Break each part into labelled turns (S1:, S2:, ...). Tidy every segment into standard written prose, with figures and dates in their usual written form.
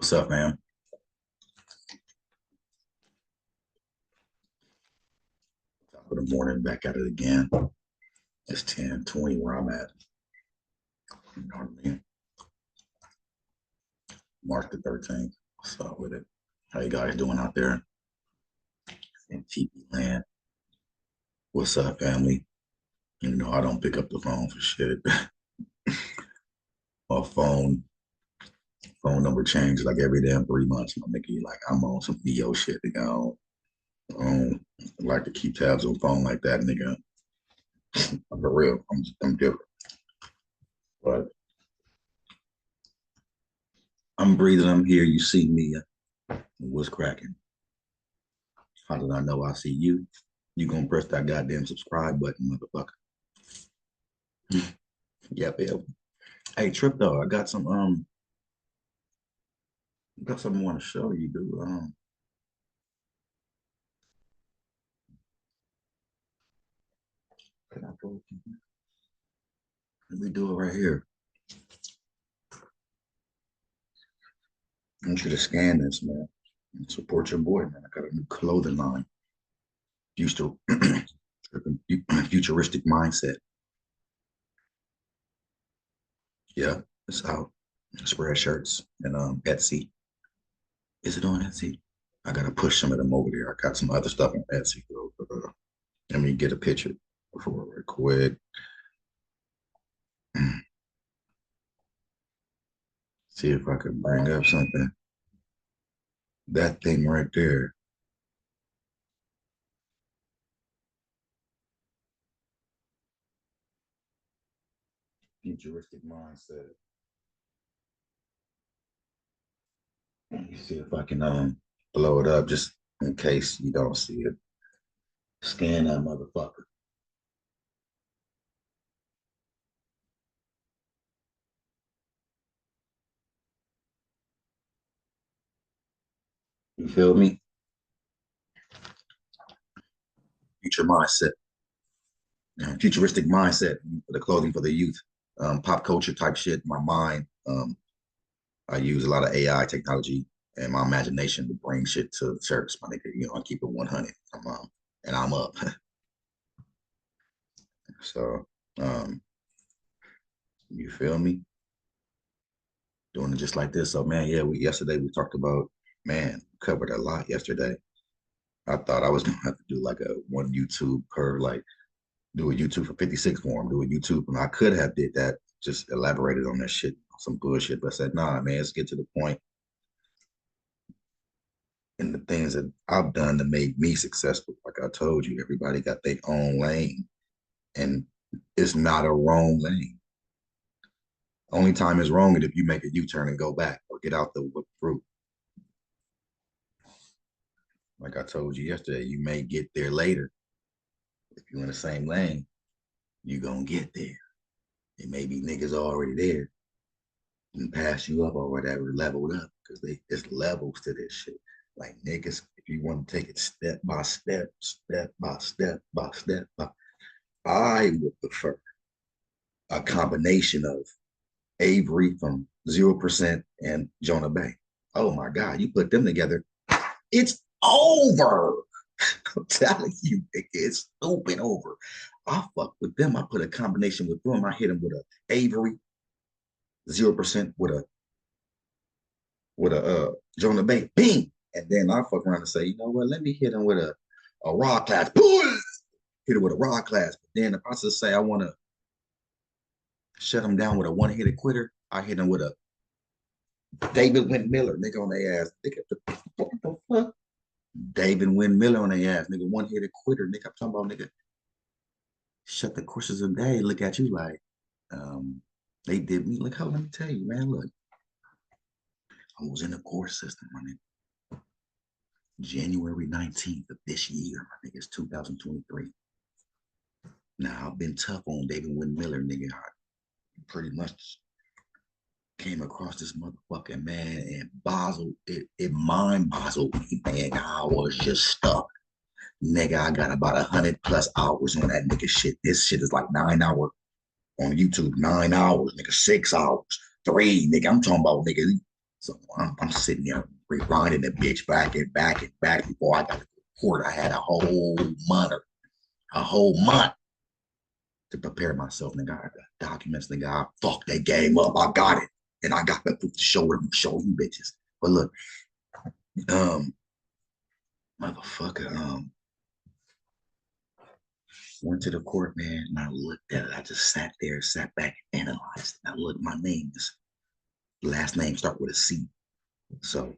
S1: What's up, man? Top of the morning, back at it again. It's 10:20 where I'm at. You know what I mean? March the 13th. What's up with it? How you guys doing out there in TV land? What's up, family? You know, I don't pick up the phone for shit. My phone number changes like every damn 3 months. My nigga, like I'm on some Neo shit, nigga. I don't like to keep tabs on phone like that, nigga. For real, I'm different. But I'm breathing, I'm here, you see me. What's cracking? How did I know I see you? You gonna press that goddamn subscribe button, motherfucker. Yep, yep. Hey, Trip though, I got something I want to show you, dude. Can I go? Let me do it right here. I want you to scan this, man. And support your boy, man. I got a new clothing line. Future, futuristic mindset. Yeah, it's out. Spread shirts and Etsy. Is it on Etsy? I gotta push some of them over there. I got some other stuff on Etsy though. Let me get a picture before I quit. See if I can bring up something. That thing right there. Futuristic mindset. Let me see if I can blow it up just in case you don't see it. Scan that motherfucker. You feel me? Future mindset. Futuristic mindset for the clothing for the youth. Pop culture type shit. My mind. I use a lot of AI technology and my imagination to bring shit to the church. My nigga, I keep it 100. And I'm up. So, you feel me? Doing it just like this. So, man, yeah, yesterday we talked about, man, covered a lot yesterday. I thought I was gonna have to do like a one YouTube per like do a YouTube for 56 form, do a YouTube, and I could have did that, just elaborated on that shit, some bullshit, but I said, nah, man, let's get to the point and the things that I've done that made me successful. Like I told you, everybody got their own lane, and it's not a wrong lane. Only time is wrong is if you make a U-turn and go back or get out the route. Like I told you yesterday, you may get there later. If you're in the same lane, you're gonna get there. It may be niggas already there and pass you up or whatever, leveled up, because it's levels to this shit. Like niggas, if you want to take it step by step, step by step by step by, I would prefer a combination of Avery from 0% and Jonah Bay. Oh my God, you put them together, it's over. I'm telling you, it's stupid over. I fuck with them. I put a combination with them. I hit them with a Avery 0% with a Jonah Bay, bing, and then I fuck around and say, you know what? Let me hit him with a raw class, hit it with a raw class. But then if I just say I want to shut him down with a one-hitter quitter, I hit him with a David Wynn Miller, nigga on their ass. Nigga, what the fuck? David Wynn Miller on their ass, nigga, one-hitter quitter, nigga. I'm talking about nigga. Shut the courses a day. Look at you like, they did me. Look how let me tell you, man. Look, I was in the course system, my nigga. January 19th of this year, my nigga, it's 2023. Now I've been tough on David Wynn Miller, nigga. I pretty much came across this motherfucking man and Basel, it mind boggled me, man. I was just stuck. Nigga, I got about 100+ hours on that nigga shit. This shit is like 9 hours on YouTube, 9 hours, nigga, 6 hours, three, nigga. I'm talking about nigga So I'm sitting there rewinding the bitch back and back and back before I got to court. I had a whole month to prepare myself. Nigga, I got documents, nigga. I fucked that game up. I got it. And I got the proof to show you bitches. But look, um, motherfucker, went to the court, man, and I looked at it. I just sat there, sat back, and analyzed. Now look, my name is last name start with a C. So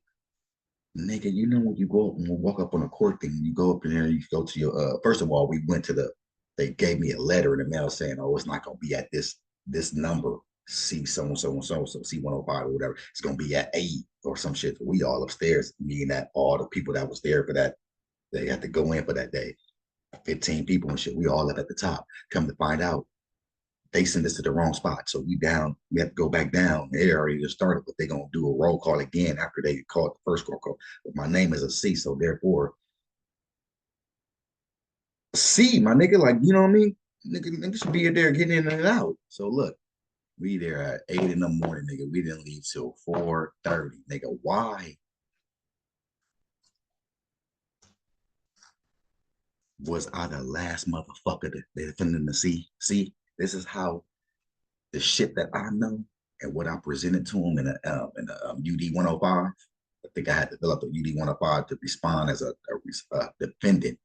S1: nigga, you know when you go up and walk up on a court thing, you go up in there, you go to your first of all, we went to they gave me a letter in the mail saying, oh, it's not gonna be at this number, C so and so and so, so C 105 or whatever. It's gonna be at 8 or some shit. We all upstairs, meaning that all the people that was there for that, they had to go in for that day. 15 people and shit. We all up at the top. Come to find out, they send us to the wrong spot. So we down, we have to go back down. They already just started, but they're gonna do a roll call again after they called the first roll call. But my name is a C, so therefore C, my nigga, like you know what I mean? Nigga should be there getting in and out. So look, we there at 8 in the morning, nigga. We didn't leave till 4:30. Nigga, why was I the last motherfucker that they defending the C? See, this is how the shit that I know and what I presented to him in a UD 105. I think I had to fill up the UD 105 to respond as a defendant.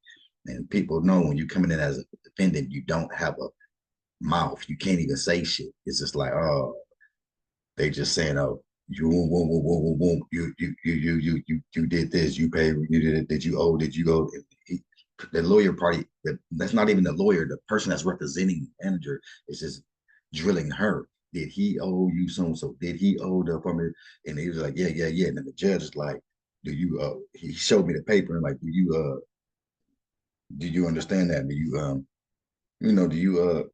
S1: And people know when you coming in as a defendant, you don't have a mouth. You can't even say shit. It's just like, oh, they just saying, oh, you did this, you paid, you did it, did you owe, did you go? The lawyer party, that's not even the lawyer, the person that's representing the manager is just drilling her. Did he owe you so and so? Did he owe the apartment? And he was like, yeah, yeah, yeah. And then the judge is like, do you he showed me the paper and like, do you understand that? Do you do you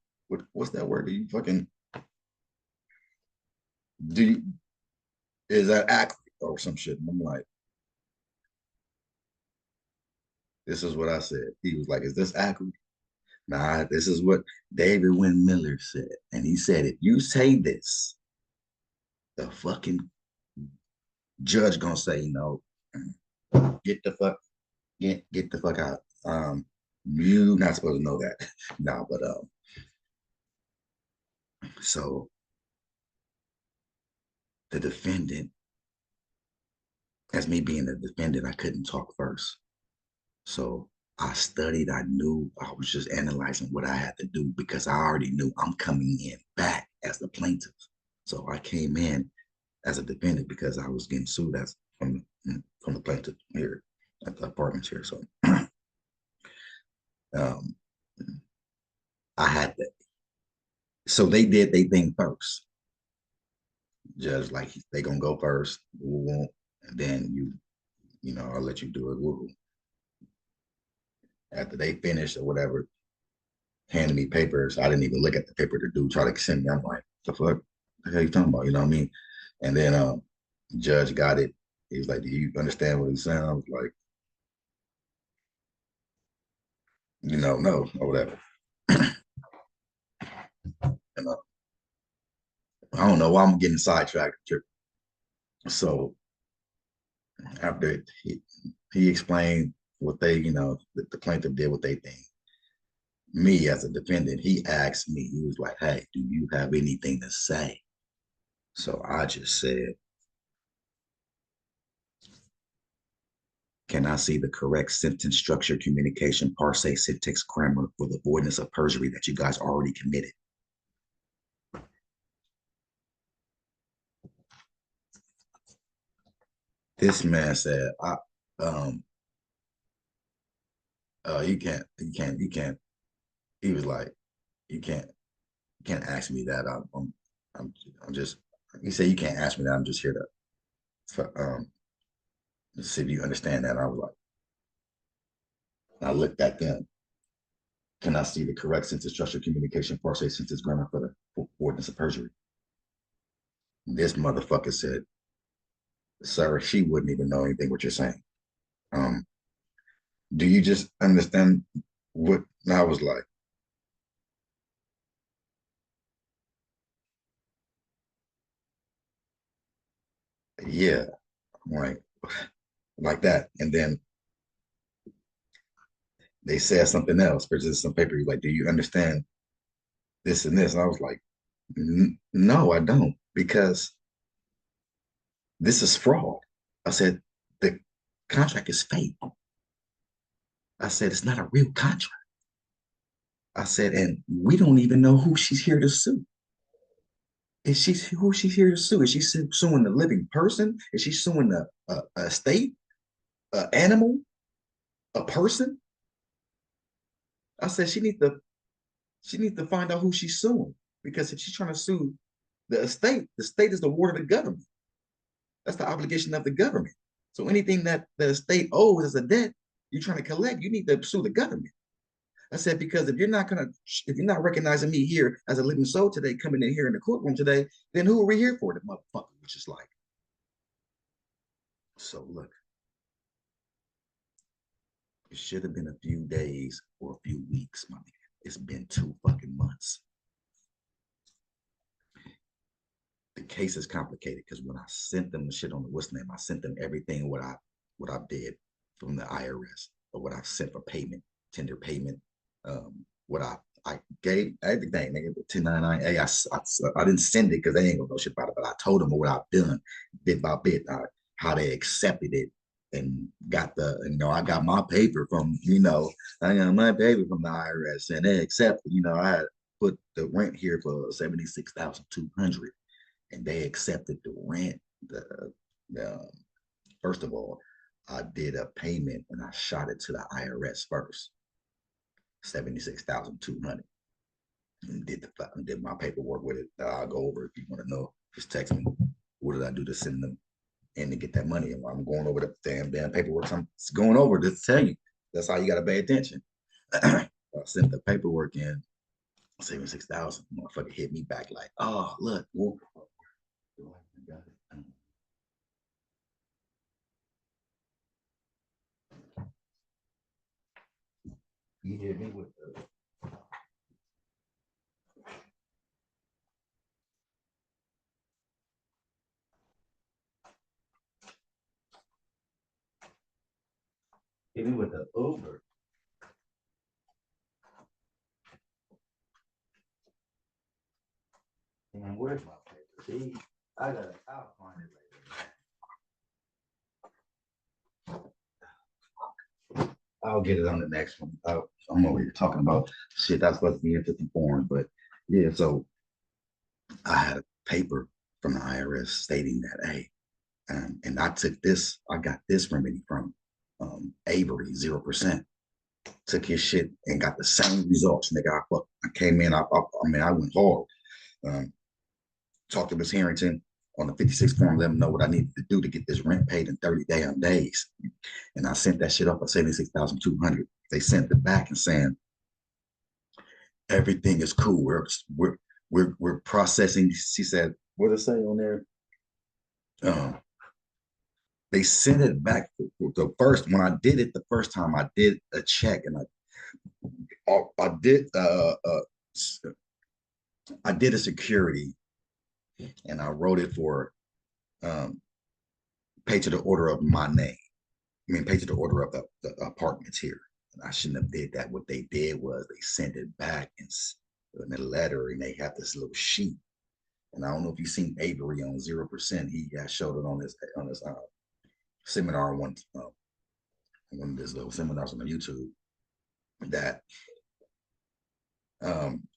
S1: what's that word? Do you fucking do you is that accurate or some shit? And I'm like, this is what I said. He was like, is this accurate? Nah, this is what David Wynn Miller said. And he said, if you say this, the fucking judge gonna say, get the fuck, get the fuck out. You not supposed to know that. No, but so the defendant, as me being the defendant, I couldn't talk first. So I studied, I knew I was just analyzing what I had to do because I already knew I'm coming in back as the plaintiff. So I came in as a defendant because I was getting sued as from the plaintiff here at the apartments here. So um, I had to. So they did their thing first. Judge like they gonna go first, and then I'll let you do it. Woo. After they finished or whatever, handed me papers. I didn't even look at the paper. The dude tried to send me. I'm like, the fuck? The hell you talking about? You know what I mean? And then judge got it. He was like, do you understand what he's saying? I was like, no, or whatever. And I don't know why I'm getting sidetracked. So after he explained what they, the plaintiff did what they think. Me as a defendant, he asked me, he was like, hey, do you have anything to say? So I just said, can I see the correct sentence structure, communication, parse, syntax, grammar for the avoidance of perjury that you guys already committed? This man said, um, you can't. He was like, you can't ask me that. I'm just. He said, you can't ask me that. I'm just here to see if you understand that. And I was like, I looked at them. Can I see the correct sentence structure, communication, parse, sentence, grammar for the avoidance of perjury? This motherfucker said, sir, she wouldn't even know anything what you're saying. Um, do you just understand what? And I was like, Yeah, right, like that. And then they said something else, presented some paper. Like, do you understand this and this? And I was like, no, I don't, because this is fraud. I said, the contract is fake. I said, it's not a real contract. I said, and we don't even know who she's here to sue. Is she who she's here to sue? Is she suing the living person? Is she suing a state, an animal, a person? I said she needs to find out who she's suing, because if she's trying to sue the state is the ward of the government. That's the obligation of the government. So anything that the state owes as a debt, you're trying to collect, you need to sue the government. I said, because if you're not recognizing me here as a living soul today, coming in here in the courtroom today, then who are we here for? The motherfucker, which is like, so look, it should have been a few days or a few weeks, my man. It's been 2 fucking months. The case is complicated because when I sent them the shit on the what's name, I sent them everything what I did from the IRS, or what I've sent for payment, tender payment, what I gave everything. They gave the 1099A. I didn't send it because they ain't gonna know shit about it, but I told them what I've done bit by bit, how they accepted it and got I got my paper from, I got my paper from the IRS and they accepted, I had put the rent here for 76,200 and they accepted the rent. The First of all, I did a payment and I shot it to the IRS first, 76,200, and did my paperwork with it. I'll go over if you want to know. Just text me. What did I do to send them in to get that money? And while I'm going over the damn paperwork, I'm going over to tell you. That's how you got to pay attention. I sent the paperwork in, 76,000. Motherfucker hit me back like, oh look, whoop. You hit me with the Uber. And where's my paper? See, I'll find it later. I'll get it on the next one. I'm over here talking about shit that's supposed to be in 50 forms, but yeah, so I had a paper from the IRS stating that, hey, and I got this remedy from Avery, 0%. Took his shit and got the same results. Nigga, I came in, I went hard. Um, Talked to Ms. Harrington on the 56 form, let them know what I needed to do to get this rent paid in 30 damn days. And I sent that shit up for 76,200. They sent it back and saying, everything is cool. We're processing. She said, what did it say on there? They sent it back. The first when I did it the first time, I did a check and I did a security and I wrote it for um, pay to the order of my name. I mean, pay to the order of the apartments here. And I shouldn't have did that. What they did was they sent it back in a letter, and they have this little sheet. And I don't know if you've seen Avery on 0%. He showed it on his seminar one of his little seminars on YouTube. That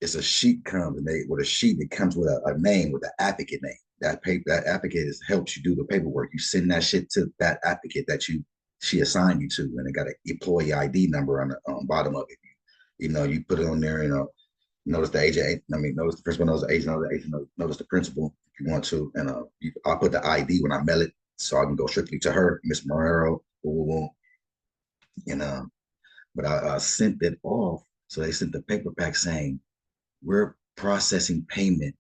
S1: it's a sheet comes and they with a sheet that comes with a name with an advocate name. That advocate helps you do the paperwork. You send that shit to that advocate that she assigned you to, and it got an employee ID number on the bottom of it. You put it on there. Notice the agent. Notice the principal, knows the agent, notice the principal if you want to, and I'll put the ID when I mail it, so I can go strictly to her, Miss Morero, and but I sent it off. So they sent the paper back saying, we're processing payment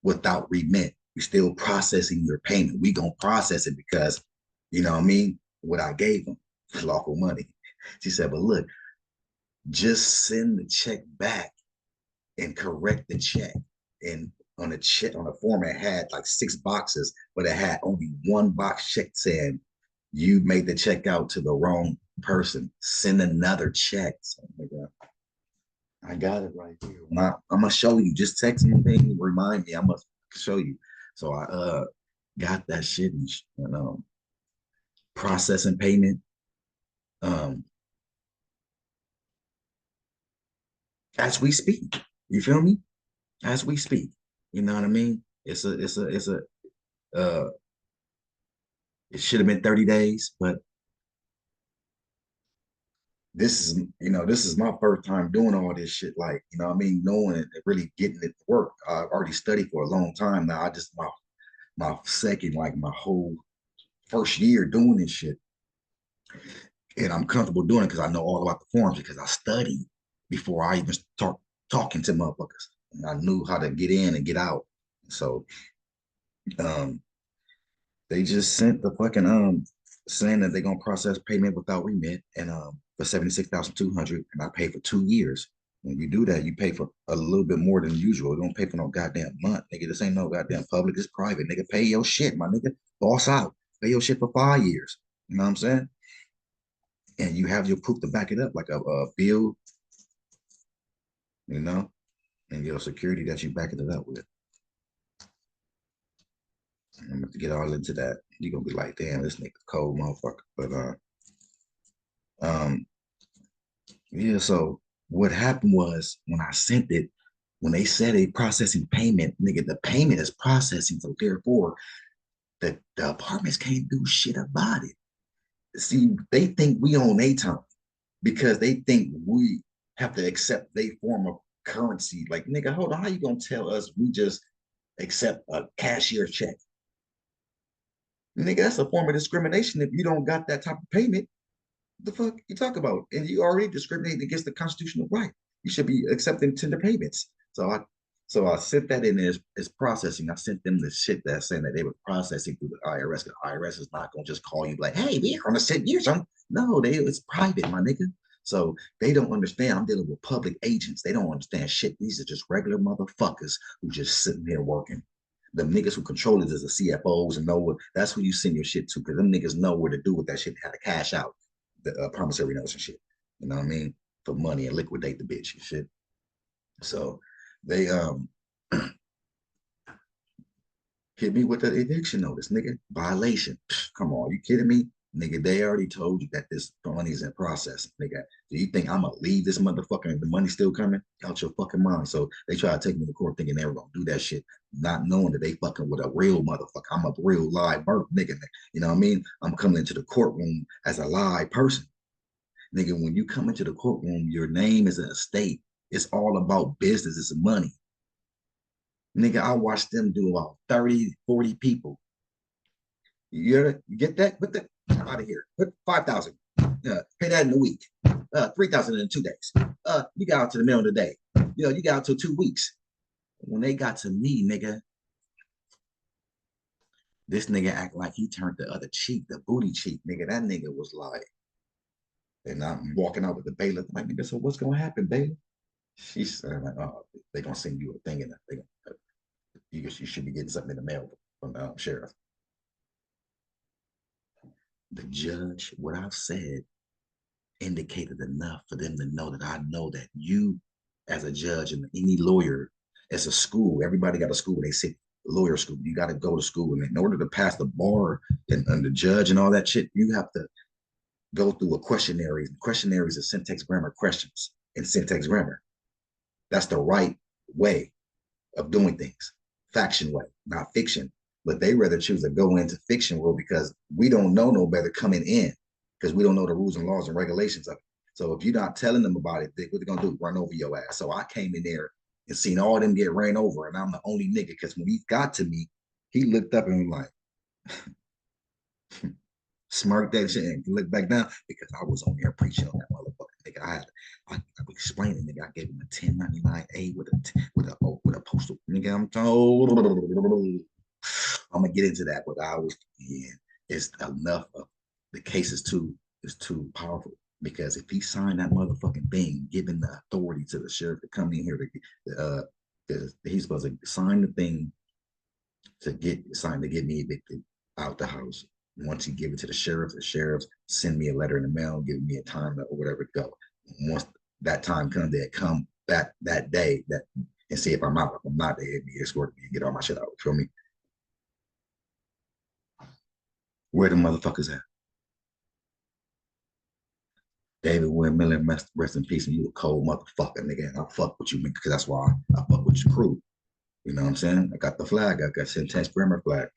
S1: without remit. We're still processing your payment. We gonna process it because, you know what I mean? What I gave them, lawful money. She said, but look, just send the check back and correct the check. And on a check on a form. It had like 6 boxes, but it had only one box check saying you made the check out to the wrong person. Send another check. So, I got it right here. I'm gonna show you. Just text me, remind me. I must show you. So I got that shit and processing payment. Um, as we speak. You feel me? As we speak. You know what I mean? Uh it should have been 30 days, but this is my first time doing all this shit. Like, you know what I mean? Knowing it and really getting it to work. I've already studied for a long time now. I just my second, like my whole first year doing this shit. And I'm comfortable doing it because I know all about the forms because I studied before I even start talking to motherfuckers. And I knew how to get in and get out. So um they just sent the fucking saying that they're gonna process payment without remit and for 76,200 and I pay for 2 years. When you do that, you pay for a little bit more than usual. You don't pay for no goddamn month, nigga. This ain't no goddamn public, it's private. Nigga, pay your shit, my nigga. Boss out. Pay your shit for 5 years. You know what I'm saying? And you have your proof to back it up, like a bill, you know, and your security that you backing it up with. I'm going to get all into that. You're gonna be like, damn, this nigga's cold motherfucker. But um yeah, so what happened was when I sent it, when they said a processing payment, nigga, the payment is processing. So therefore, the apartments can't do shit about it. See, they think we on their time because they think we have to accept their form of currency. Like, nigga, hold on, how you gonna tell us we just accept a cashier check? Nigga, that's a form of discrimination if you don't got that type of payment. The fuck you talk about? And you already discriminating against the constitutional right. You should be accepting tender payments. So I sent that in as processing. I sent them the shit that's saying that they were processing through the IRS. The IRS is not gonna just call you like, hey, we're gonna send you some. No, it's private, my nigga. So they don't understand. I'm dealing with public agents. They don't understand shit. These are just regular motherfuckers who just sitting there working. The niggas who control it is the CFOs and know what that's who you send your shit to because them niggas know where to do with that shit, how to cash out the promissory notes and shit. You know what I mean? For money and liquidate the bitch and shit. So they hit me with the eviction notice, nigga. Violation. Come on, you kidding me? Nigga, they already told you that this money's in process, nigga. Do you think I'm gonna leave this motherfucker and the money's still coming? Out your fucking mind. So they try to take me to court thinking they were gonna do that shit, not knowing that they fucking with a real motherfucker. I'm a real live birth, nigga. You know what I mean? I'm coming into the courtroom as a live person. Nigga, when you come into the courtroom, your name is an estate. It's all about business, it's money. Nigga, I watched them do about 30, 40 people. You get that? Put that out of here. Put 5,000. Pay that in a week. 3,000 in 2 days. You got out to the middle of the day. You got out to 2 weeks. When they got to me, nigga, this nigga act like he turned the other cheek, the booty cheek, nigga. That nigga was like, and I'm walking out with the bailiff. Like, nigga, so what's gonna happen, bailiff? She's like, oh, they gonna send you a thing and they gonna, you should be getting something in the mail from the sheriff. The judge, what I've said, indicated enough for them to know that I know that you, as a judge and any lawyer, as a school, everybody got a school. They say lawyer school. You got to go to school, and in order to pass the bar and the judge and all that shit, you have to go through a questionnaire. Questionnaires are syntax grammar questions in syntax grammar. That's the right way of doing things, faction way, not fiction. But they rather choose to go into fiction world because we don't know no better coming in because we don't know the rules and laws and regulations of it. So if you're not telling them about it, what they're gonna do? Run over your ass. So I came in there and seen all of them get ran over, and I'm the only nigga because when he got to me, he looked up and was like, smirked that shit and looked back down because I was on there preaching on that motherfucker. Nigga, I explaining, nigga. I gave him a 1099A with a postal. Nigga, I'm gonna get into that, but it's enough of the case is too powerful because if he signed that motherfucking thing, giving the authority to the sheriff to come in here to because he's supposed to sign the thing to get me evicted out the house. Once he give it to the sheriffs send me a letter in the mail, give me a time or whatever to go. Once that time comes, they come back that day that and see if I'm out. If I'm not, they hit me, escort me, and get all my shit out. Feel me? Where the motherfuckers at? David Wynn Miller, rest in peace, and you a cold motherfucker, nigga. And I fuck with you, nigga, because that's why I fuck with your crew. You know what I'm saying? I got the flag. I got Centennial Grammar flag,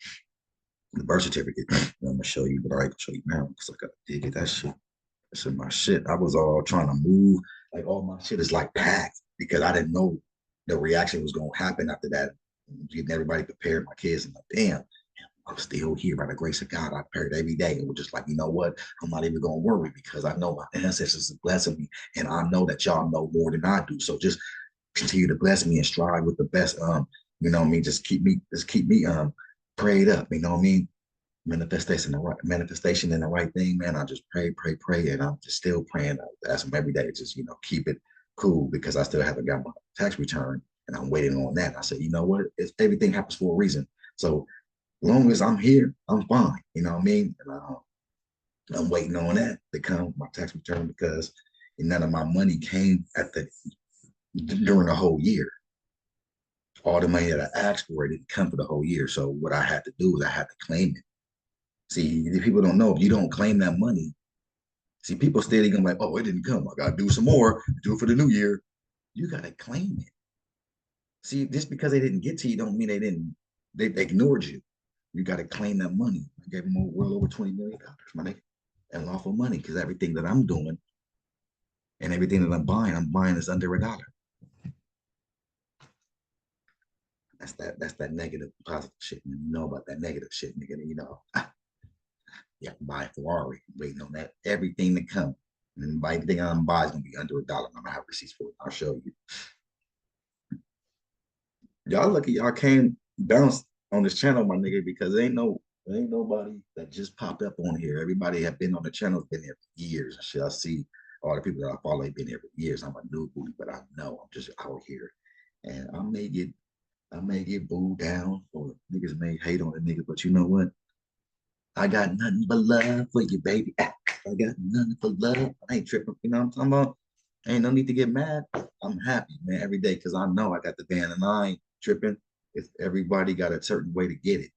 S1: the birth certificate. I'm gonna show you, but I can show you now because I gotta dig at that shit. That's in my shit. I was all trying to move. Like all my shit is like packed because I didn't know the reaction was gonna happen after that. Getting everybody prepared, my kids, and like, damn, I'm still here by the grace of God. I prayed every day and was just like, you know what? I'm not even gonna worry because I know my ancestors are blessing me, and I know that y'all know more than I do. So just continue to bless me and strive with the best. You know what I mean? Just keep me prayed up. You know what I mean? Manifestation in the right thing, man. I just pray, and I'm just still praying. I ask him every day, just keep it cool because I still haven't got my tax return and I'm waiting on that. I said, you know what? Everything happens for a reason. So long as I'm here, I'm fine. You know what I mean? And I'm waiting on that to come, my tax return, because none of my money came during the whole year. All the money that I asked for, it didn't come for the whole year. So what I had to do was I had to claim it. See, people don't know if you don't claim that money. See, people steady gonna like, oh, it didn't come. I gotta do some more, do it for the new year. You gotta claim it. See, just because they didn't get to you, don't mean they ignored you. You gotta claim that money. I gave them well over $20 million, my nigga, and lawful money, because everything that I'm doing and everything that I'm buying is under $1. That's that negative positive shit. You know about that negative shit, nigga. You have to buy a Ferrari, waiting on that everything to come. And everything I'm buying is gonna be under $1. I'm gonna have receipts for it. I'll show you. Y'all lucky y'all came bounce on this channel, my nigga, because there ain't nobody that just popped up on here. Everybody have been on the channel, has been here for years. Shit, I see all the people that I follow have been here for years. I'm a new booty, but I know I'm just out here. And I may get booed down or niggas may hate on the nigga, but you know what? I got nothing but love for you, baby. I got nothing but love. I ain't tripping. You know what I'm talking about? Ain't no need to get mad. I'm happy, man, every day because I know I got the band and I ain't tripping. If everybody got a certain way to get it.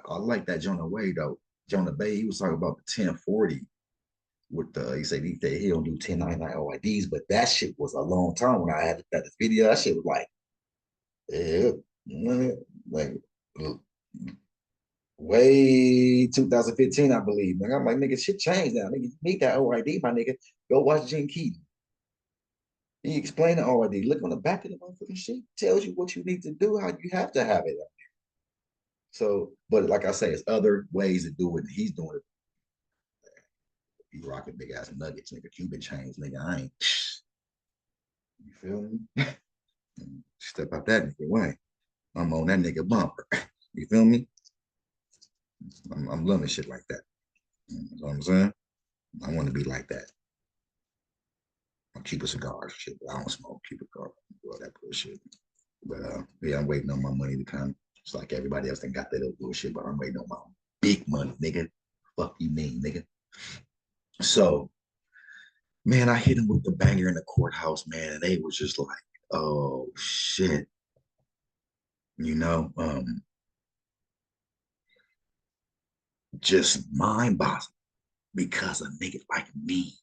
S1: I like that Jonah Way though. Jonah Bay, he was talking about the 1040 with he said he don't do 1099 OIDs, but that shit was a long time when I had that video. That shit was like, yeah, like way 2015, I believe. Nigga, I'm like, nigga, shit changed now. Nigga, you need that OID, my nigga. Go watch Gene Keaton. He explained the OID. Look on the back of the motherfucking sheet. Tells you what you need to do, how you have to have it. So, but like I say, it's other ways to do it. And he's doing it. He rocking big ass nuggets, nigga. Cuban chains, nigga. I ain't. You feel me? Step out that nigga way. I'm on that nigga bumper. You feel me? I'm loving shit like that. You know what I'm saying? I want to be like that. I keep a cigar, shit, but I don't smoke, keep a cigar, all that bullshit. But yeah, I'm waiting on my money to come. It's like everybody else that got that little bullshit, but I'm waiting on my big money, nigga. Fuck you mean, nigga. So, man, I hit him with the banger in the courthouse, man, and they was just like, oh shit. You know, just mind boggling because a nigga like me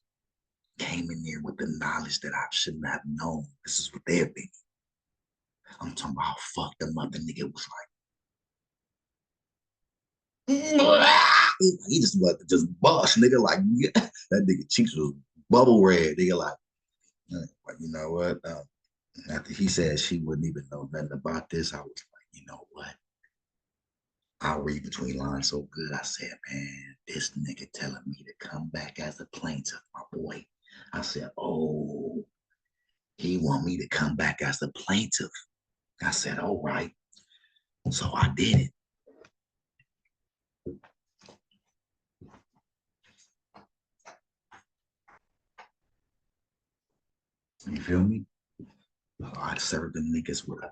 S1: came in there with the knowledge that I shouldn't have known. This is what they're thinking. I'm talking about how fucked the mother nigga was like. He just was just bust, nigga. Like that nigga cheeks was bubble red. Nigga, like you know what? After he said she wouldn't even know nothing about this, I was like, you know what? I'll read between lines so good. I said, man, this nigga telling me to come back as a plaintiff, my boy. I said, oh, he want me to come back as a plaintiff. I said, all right. So I did it. You feel me? I served them niggas with a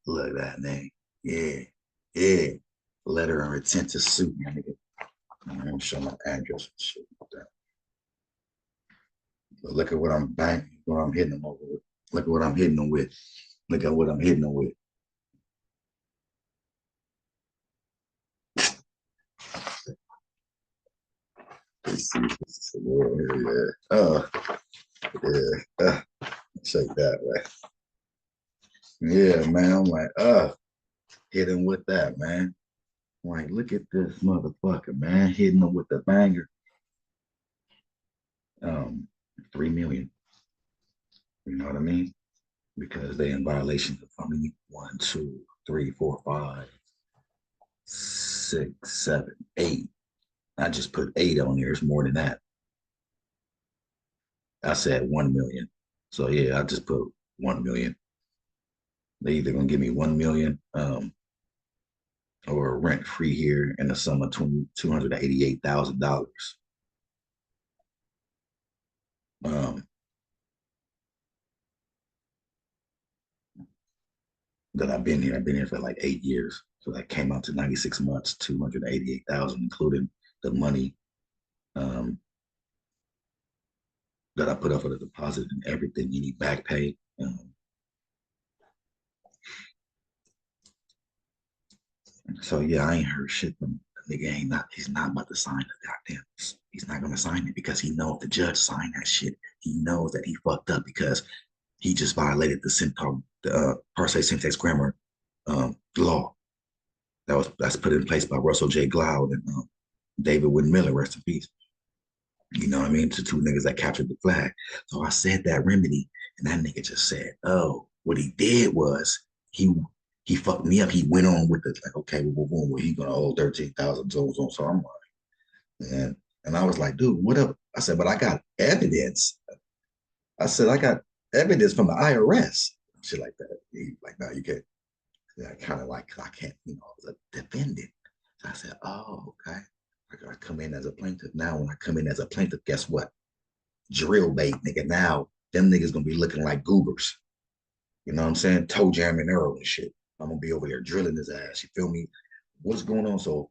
S1: Look at that name. Yeah, yeah. Letter of intent to sue, my nigga. I'm gonna show my address and shit like that. But look at what I'm banging, what I'm hitting them over with. Look at what I'm hitting them with. Look at what I'm hitting them with. Yeah. Yeah. Shake that way. Yeah, man. I'm like, hit him with that, man. I'm like, look at this motherfucker, man. Hitting him with the banger. Um, 3 million. You know what I mean? Because they in violation of, I mean, 1, 2, 3, 4, 5, 6, 7, 8. I just put 8 on there. It's more than that. I said 1 million. So yeah, I just put 1 million. They either gonna give me 1 million or rent free here in the sum of $288,000. Um, that I've been here. I've been here for like 8 years. So that came out to 96 months, 288,000, including the money um, that I put up for the deposit and everything. You need back pay. So yeah, I ain't heard shit from the nigga. He's not about to sign the goddamn. He's not gonna sign it because he know if the judge signed that shit, he knows that he fucked up because he just violated the per se syntax grammar law that's put in place by Russell J. Cloud and David Wood Miller, rest in peace. You know what I mean? To two niggas that captured the flag. So I said that remedy, and that nigga just said, "Oh, what he did was he fucked me up. He went on with the like, okay, well, he gonna owe 13,000 zones on." So I'm like, and I was like, dude, what up? I said, but I got evidence. I said, I got evidence from the IRS, shit like that. He like, no, you can't. Yeah, kind of like I can't, I was a defendant. So I said, oh, okay. I come in as a plaintiff. Now, when I come in as a plaintiff, guess what? Drill bait, nigga. Now, them niggas gonna be looking like goobers. You know what I'm saying? Toe jamming Earl and shit. I'm gonna be over there drilling his ass. You feel me? What's going on? So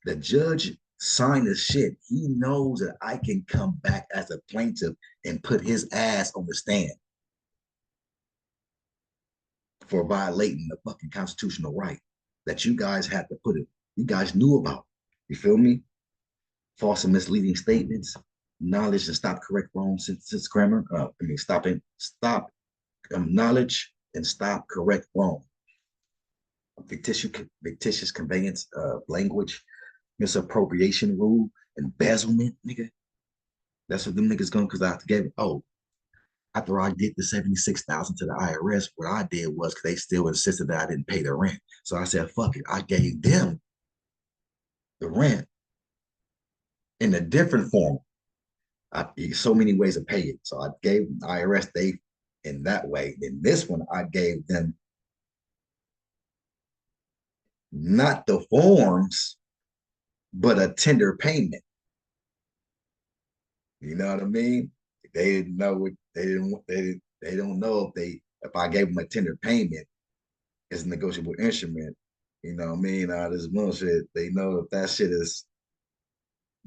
S1: the judge signed the shit. He knows that I can come back as a plaintiff and put his ass on the stand for violating the fucking constitutional right that you guys had to put it. You guys knew about. You feel me? False and misleading statements, knowledge and stop correct wrong sentence grammar. Stop knowledge and stop correct wrong. Fictitious conveyance of language, misappropriation rule, embezzlement, nigga. That's what them niggas going because I gave it. Oh, after I did the 76,000 to the IRS, what I did was because they still insisted that I didn't pay the rent. So I said, fuck it. I gave them the rent in a different form. So many ways to pay it. So I gave the IRS they in that way. In this one, I gave them not the forms, but a tender payment. You know what I mean? They didn't know what they don't know if I gave them a tender payment, it's a negotiable instrument. You know what I mean? All this bullshit. They know if that shit is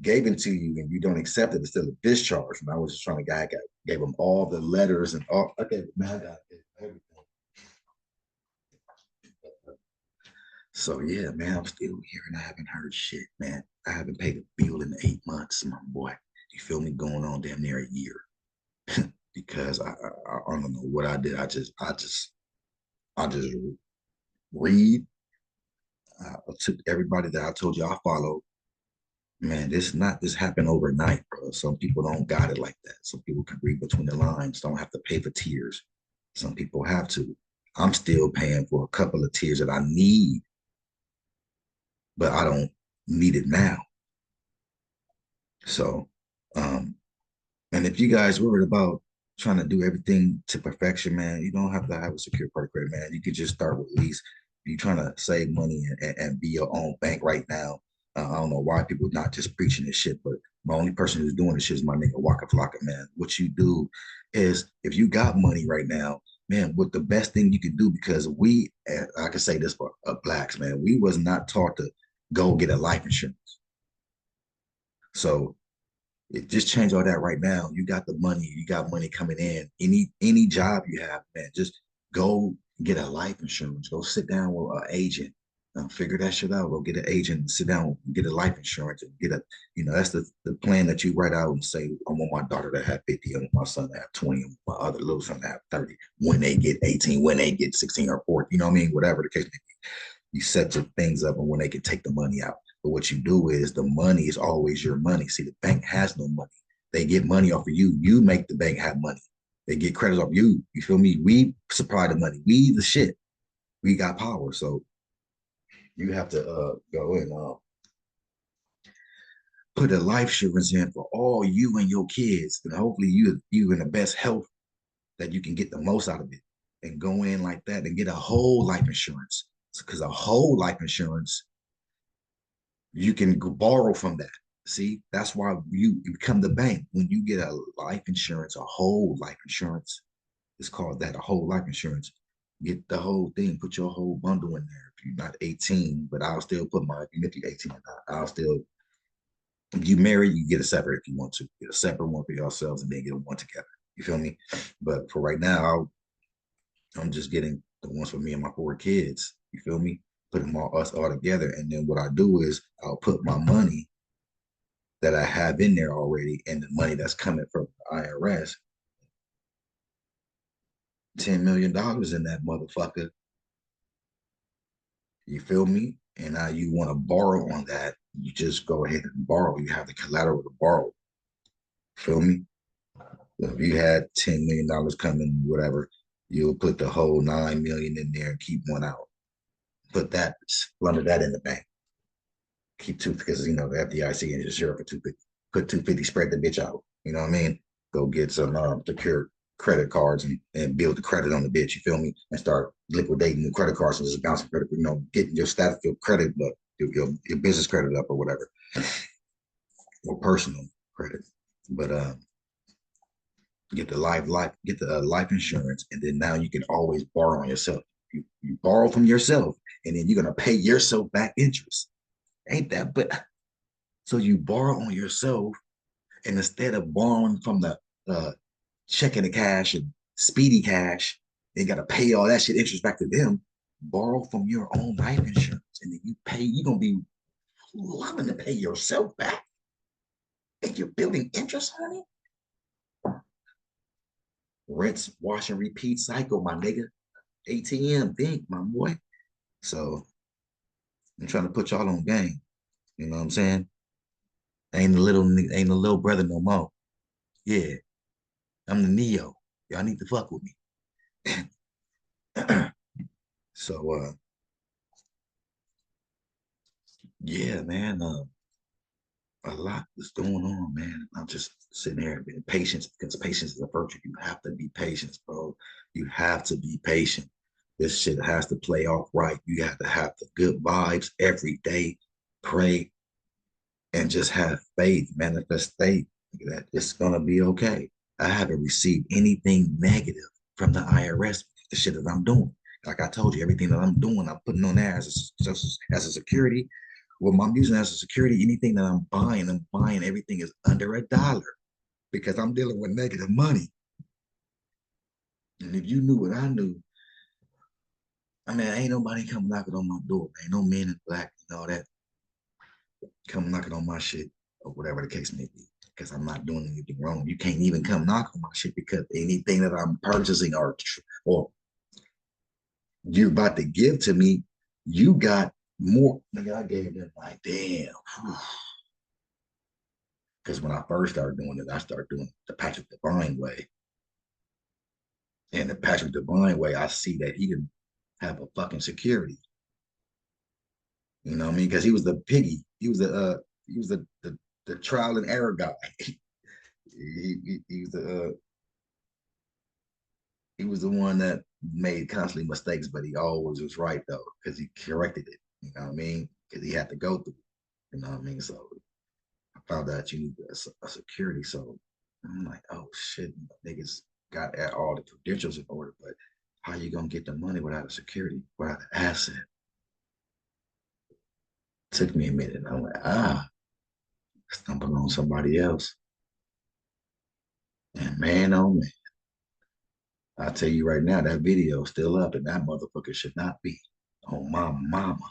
S1: given to you and you don't accept it, it's still a discharge. And I was just trying to gave them all the letters and all. Okay, man, I got everything. So yeah, man, I'm still here and I haven't heard shit, man. I haven't paid a bill in 8 months, my boy. You feel me? Going on damn near a year because I don't know what I did. I just read. I took everybody that I told you I follow. Man, this happened overnight, bro. Some people don't got it like that. Some people can read between the lines, don't have to pay for tears. Some people have to. I'm still paying for a couple of tears that I need, but I don't need it now. So, um, and if you guys worried about trying to do everything to perfection, man, you don't have to have a secure credit, man. You could just start with lease. If you're trying to save money and be your own bank right now, I don't know why people not just preaching this shit, but my only person who's doing this shit is my nigga Waka Flocka, man. What you do is if you got money right now, man, what the best thing you can do, because we, I can say this for blacks, man, we was not taught to go get a life insurance. So it just change all that right now. You got the money, you got money coming in. Any job you have, man, just go get a life insurance. Go sit down with an agent. Figure that shit out. Go get an agent, sit down, get a life insurance, and get a, that's the plan that you write out and say, I want my daughter to have 50, I want my son to have 20, I want my other little son to have 30 when they get 18, when they get 16 or 14, you know what I mean? Whatever the case may be. You set your things up and when they can take the money out. But what you do is the money is always your money. See, the bank has no money. They get money off of you. You make the bank have money. They get credit off you. You feel me? We supply the money. We the shit. We got power. So you have to go and put a life insurance in for all you and your kids. And hopefully you in the best health that you can get the most out of it. And go in like that and get a whole life insurance. Because a whole life insurance, you can borrow from that. See, that's why you become the bank. When you get a life insurance, a whole life insurance, it's called that, a whole life insurance. Get the whole thing, put your whole bundle in there. If you're not 18, but I'll still put my, if you're 18 or not, I'll still, if you marry, you get a separate if you want to. Get a separate one for yourselves and then get a one together. You feel me? But for right now, I'm just getting the ones for me and my four kids. You feel me? Put them all us all together. And then what I do is I'll put my money that I have in there already and the money that's coming from the IRS, $10 million in that motherfucker. You feel me? And now you want to borrow on that, you just go ahead and borrow. You have the collateral to borrow. Feel me? If you had $10 million coming, whatever, you'll put the whole 9 million in there and keep one out. Put that, plunder that in the bank. Keep two, because the FDIC and the sheriff for 250. Put 250, spread the bitch out. You know what I mean? Go get some secure credit cards and build the credit on the bitch. You feel me? And start liquidating the credit cards and just bouncing credit. Getting your status, your credit, but your business credit up or whatever, or personal credit. But get the get the life insurance, and then now you can always borrow on yourself. You borrow from yourself, and then you're gonna pay yourself back interest. Ain't that? But so you borrow on yourself, and instead of borrowing from the checking the cash and speedy cash, they got to pay all that shit interest back to them. Borrow from your own life insurance, and then you pay. You're gonna be loving to pay yourself back, and you're building interest on it. Rinse, wash, and repeat cycle, my nigga. ATM, think, my boy. So I'm trying to put y'all on game. You know what I'm saying? Ain't a little brother no more. Yeah, I'm the Neo. Y'all need to fuck with me. So yeah, man. A lot is going on, man. I'm just sitting here being patient, because patience is a virtue. You have to be patient, bro. You have to be patient. This shit has to play off right. You have to have the good vibes every day. Pray and just have faith, manifest faith that it's gonna be okay. I haven't received anything negative from the IRS. The shit that I'm doing, like I told you, everything that I'm doing, I'm putting on there as a security. Well, I'm using as a security. Anything that I'm buying everything is under $1 because I'm dealing with negative money. And if you knew what I knew, I mean, ain't nobody come knocking on my door. Ain't no men in black and all that come knocking on my shit or whatever the case may be, because I'm not doing anything wrong. You can't even come knock on my shit because anything that I'm purchasing or you're about to give to me, you got more. Nigga, I gave them like, damn. Because when I first started doing it, I started doing the Patrick Devine way. And the Patrick Devine way, I see that he didn't have a fucking security. You know what I mean? Because he was the piggy. He was the trial and error guy. He was he was the one that made constantly mistakes, but he always was right though, because he corrected it. You know what I mean? Because he had to go through it. You know what I mean? So I found out you need a security. So I'm like, oh shit, niggas got all the credentials in order, but How you gonna get the money without a security, without an asset? Took me a minute. And I'm like, stumbled on somebody else. And man, oh man, I tell you right now, that video is still up, and that motherfucker should not be on my mama.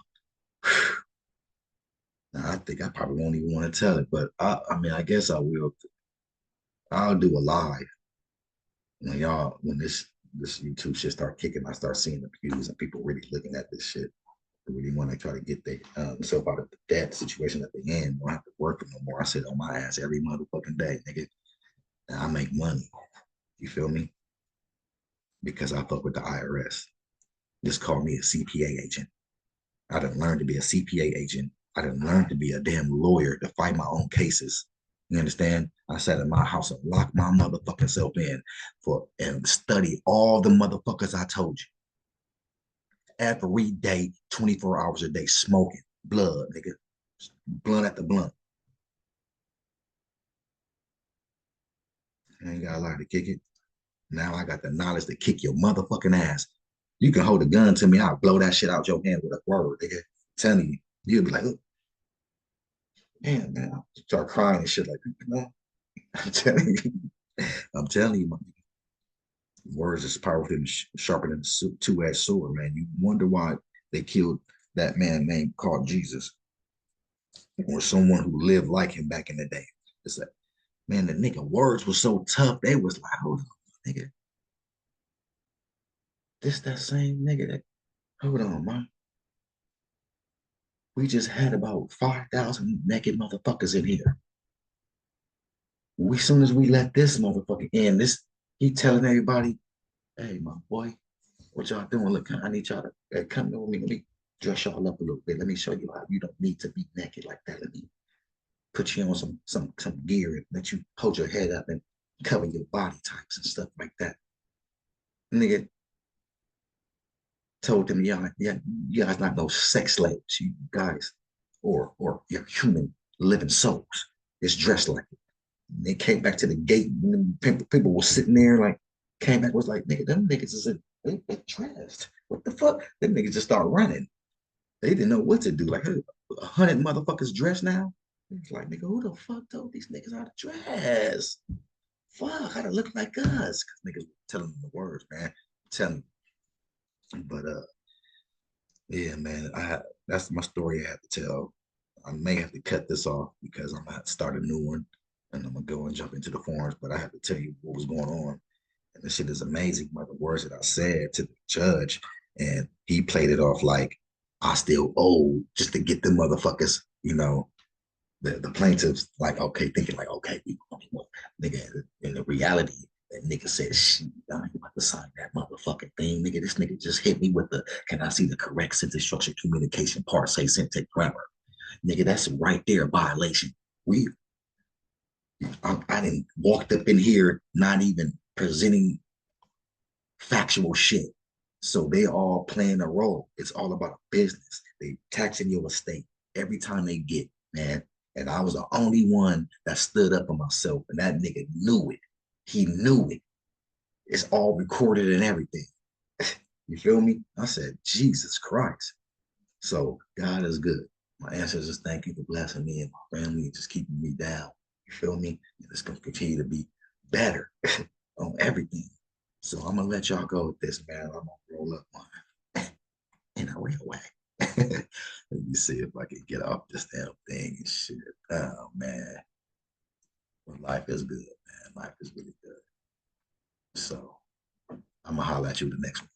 S1: Now, I think I probably won't even want to tell it, but I mean, I guess I will. I'll do a live when this YouTube shit start kicking. I start seeing the views and people really looking at this shit. They really want to try to get their self out of the debt situation at the end. Don't have to work no more. I sit on my ass every motherfucking day, nigga. And I make money. You feel me? Because I fuck with the IRS. Just call me a CPA agent. I done learned to be a CPA agent. I done learned to be a damn lawyer to fight my own cases. You understand? I sat in my house and locked my motherfucking self in and study all the motherfuckers I told you. Every day, 24 hours a day, smoking blood, nigga. Blunt after blunt. I ain't got a lot to kick it. Now I got the knowledge to kick your motherfucking ass. You can hold a gun to me, I'll blow that shit out your hand with a word, nigga. I'm telling you, you'll be like, oh, man, I'll start crying and shit like, no. I'm telling you, I'm telling you, words is powerful and sharper than a two-edged sword, man. You wonder why they killed that man named called Jesus or someone who lived like him back in the day. It's like, man, the nigga words were so tough. They was like, hold on, nigga. This that same nigga that, hold on, man. We just had about 5,000 naked motherfuckers in here. We soon as we let this motherfucker in, he telling everybody, hey, my boy, what y'all doing? Look, I need y'all to come with me. Let me dress y'all up a little bit. Let me show you how you don't need to be naked like that. Let me put you on some gear and let you hold your head up and cover your body types and stuff like that. Nigga told them, yeah, you guys not no sex slaves, you guys, or you're human living souls. It's dressed like it. And they came back to the gate, and people were sitting there like, came back, was like, nigga, them niggas is they dressed. What the fuck? Them niggas just start running. They didn't know what to do. Like, hey, 100 motherfuckers dressed now. It's like, nigga, who the fuck told these niggas how to dress? Fuck, how to look like us? Because niggas telling them the words, man. I'm telling you. But yeah, man, that's my story I have to tell. I may have to cut this off because I'm gonna have to start a new one and I'm gonna go and jump into the forums, but I have to tell you what was going on. And this shit is amazing by the words that I said to the judge. And he played it off like I still owe just to get the motherfuckers, the plaintiffs like, okay, thinking like, okay, nigga, in the reality, that nigga said, shit, I ain't about to sign that motherfucking thing. Nigga, this nigga just hit me with can I see the correct sentence structure communication part, say syntax grammar. Nigga, that's right there, a violation. I didn't walked up in here not even presenting factual shit. So they all playing a role. It's all about a business. They taxing your estate every time they get, man. And I was the only one that stood up for myself, and that nigga knew it. He knew it. It's all recorded and everything. You feel me? I said, Jesus Christ. So God is good. My answer is just thank you for blessing me and my family and just keeping me down. You feel me? And it's gonna continue to be better on everything. So I'm gonna let y'all go with this, man. I'm gonna roll up mine in a real way. Let me see if I can get off this damn thing and shit. Oh man. But life is good, man. Life is really good. So I'm gonna holler at you the next one.